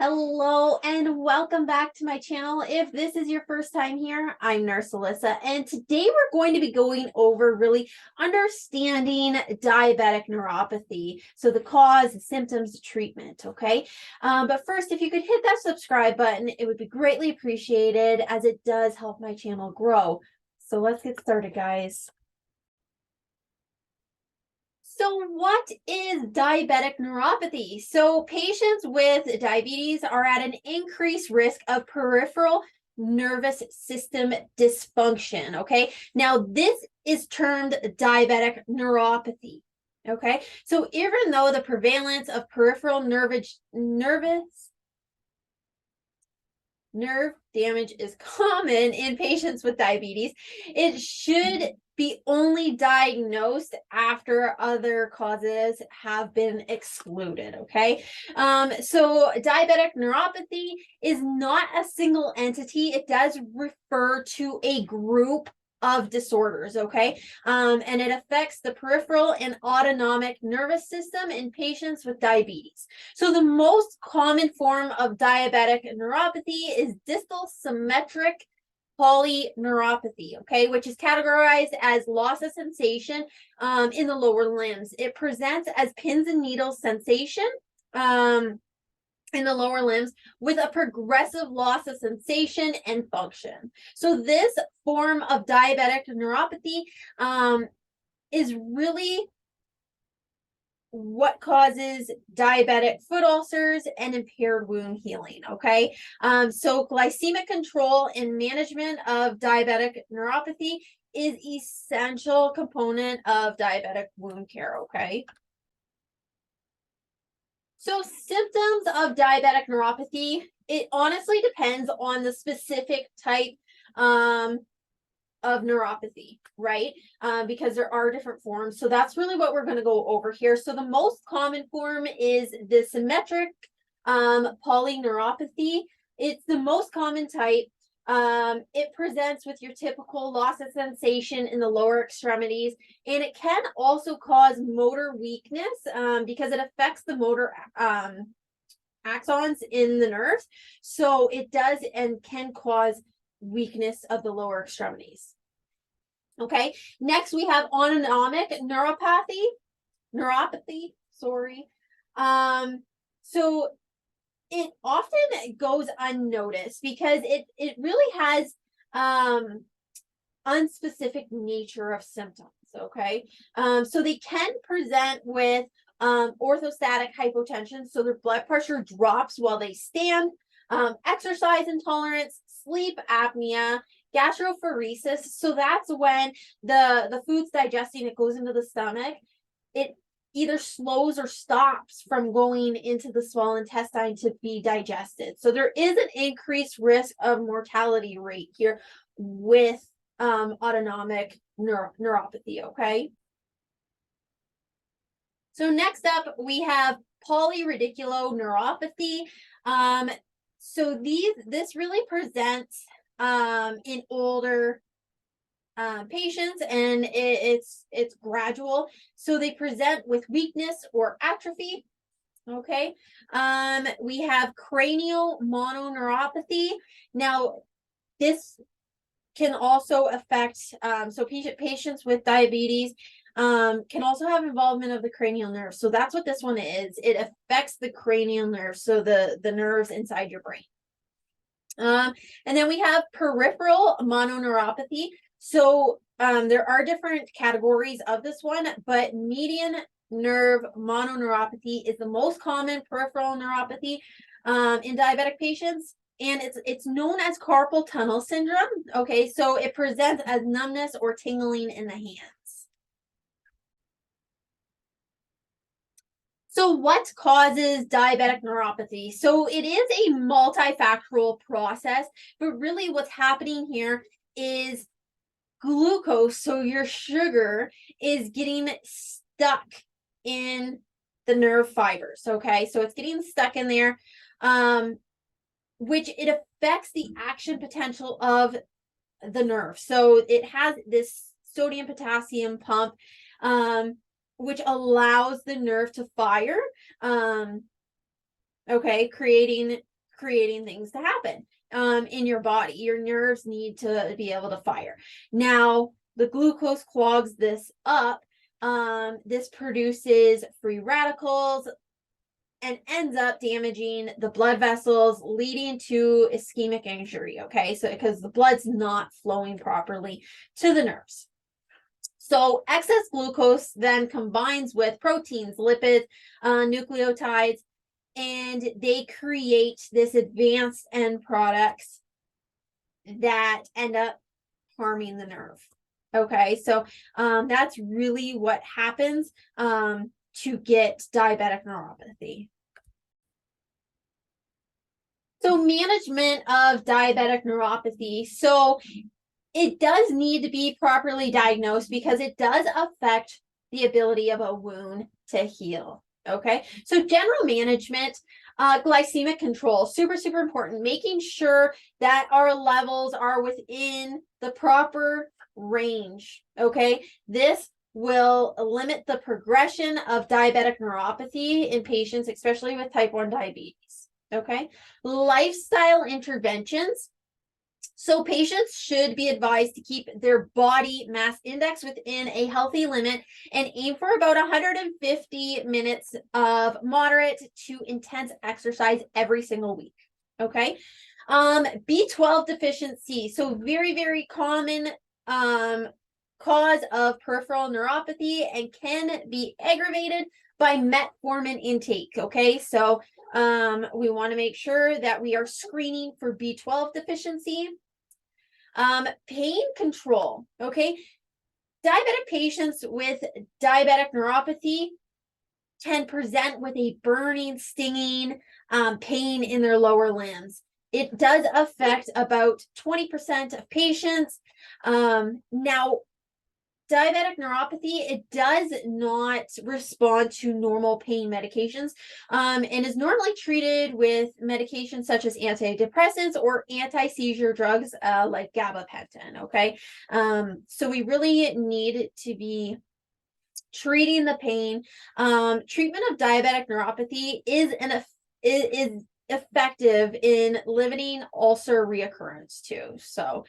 Hello and welcome back to my channel. If this is your first time here, I'm Nurse Alyssa, and today we're going to be going over really understanding diabetic neuropathy. So the cause, the symptoms, the treatment, okay? But first, if you could hit that subscribe button, it would be greatly appreciated as it does help my channel grow. So let's get started, guys. So what is diabetic neuropathy? So patients with diabetes are at an increased risk of peripheral nervous system dysfunction, okay? Now this is termed diabetic neuropathy, okay? So even though the prevalence of peripheral nerve damage is common in patients with diabetes, it should be only diagnosed after other causes have been excluded, okay? So diabetic neuropathy is not a single entity. It does refer to a group of disorders, okay? And it affects the peripheral and autonomic nervous system in patients with diabetes. So the most common form of diabetic neuropathy is distal symmetric polyneuropathy, okay, which is categorized as loss of sensation in the lower limbs. It presents as pins and needles sensation in the lower limbs with a progressive loss of sensation and function. So this form of diabetic neuropathy is really what causes diabetic foot ulcers and impaired wound healing, okay? So glycemic control and management of diabetic neuropathy is essential component of diabetic wound care, okay? So symptoms of diabetic neuropathy, it honestly depends on the specific type of neuropathy, right? Because there are different forms. So that's really what we're going to go over here. So the most common form is the symmetric polyneuropathy. It's the most common type. It presents with your typical loss of sensation in the lower extremities, and it can also cause motor weakness because it affects the motor axons in the nerves. So it does and can cause weakness of the lower extremities. Okay, next we have autonomic neuropathy, sorry. So it often goes unnoticed because it really has unspecific nature of symptoms, okay? So they can present with orthostatic hypotension, so their blood pressure drops while they stand, exercise intolerance, sleep apnea, gastrophoresis. So that's when the food's digesting, it goes into the stomach. It either slows or stops from going into the small intestine to be digested. So there is an increased risk of mortality rate here with autonomic neuropathy, okay? So next up, we have polyradiculoneuropathy. So this really presents in older patients, and it's gradual. So they present with weakness or atrophy. Okay. We have cranial mononeuropathy. Now, this can also affect so patients with diabetes can also have involvement of the cranial nerve. So that's what this one is. It affects the cranial nerve, so the nerves inside your brain. And then we have peripheral mononeuropathy. So there are different categories of this one, but median nerve mononeuropathy is the most common peripheral neuropathy in diabetic patients. And it's known as carpal tunnel syndrome. Okay, so it presents as numbness or tingling in the hands. So what causes diabetic neuropathy? So it is a multifactorial process, but really what's happening here is glucose, so your sugar, is getting stuck in the nerve fibers, okay? So it's getting stuck in there, which it affects the action potential of the nerve. So it has this sodium potassium pump, which allows the nerve to fire, okay, creating creating things to happen in your body. Your nerves need to be able to fire. Now, the glucose clogs this up. This produces free radicals and ends up damaging the blood vessels, leading to ischemic injury. Okay, so because the blood's not flowing properly to the nerves. So excess glucose then combines with proteins, lipids, nucleotides, and they create this advanced end products that end up harming the nerve. Okay, so that's really what happens to get diabetic neuropathy. So management of diabetic neuropathy. So it does need to be properly diagnosed because it does affect the ability of a wound to heal. Okay, so general management, glycemic control, super, super important. Making sure that our levels are within the proper range. Okay, this will limit the progression of diabetic neuropathy in patients, especially with type 1 diabetes. Okay, lifestyle interventions. So patients should be advised to keep their body mass index within a healthy limit and aim for about 150 minutes of moderate to intense exercise every single week. Okay. B12 deficiency. So very, very common cause of peripheral neuropathy and can be aggravated by metformin intake. Okay. So we want to make sure that we are screening for B12 deficiency. Pain control. Okay. Diabetic patients with diabetic neuropathy can present with a burning, stinging pain in their lower limbs. It does affect about 20% of patients. Now, diabetic neuropathy, it does not respond to normal pain medications and is normally treated with medications such as antidepressants or anti-seizure drugs like gabapentin. Okay, so we really need to be treating the pain. Treatment of diabetic neuropathy is effective in limiting ulcer reoccurrence too. So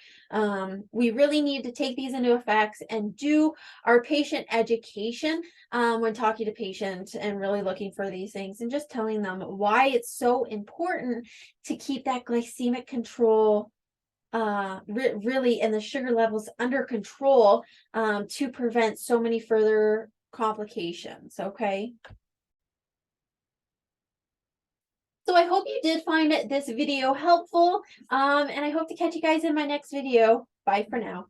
we really need to take these into effect and do our patient education when talking to patients and really looking for these things and just telling them why it's so important to keep that glycemic control really and the sugar levels under control to prevent so many further complications. Okay. So I hope you did find this video helpful, and I hope to catch you guys in my next video. Bye for now.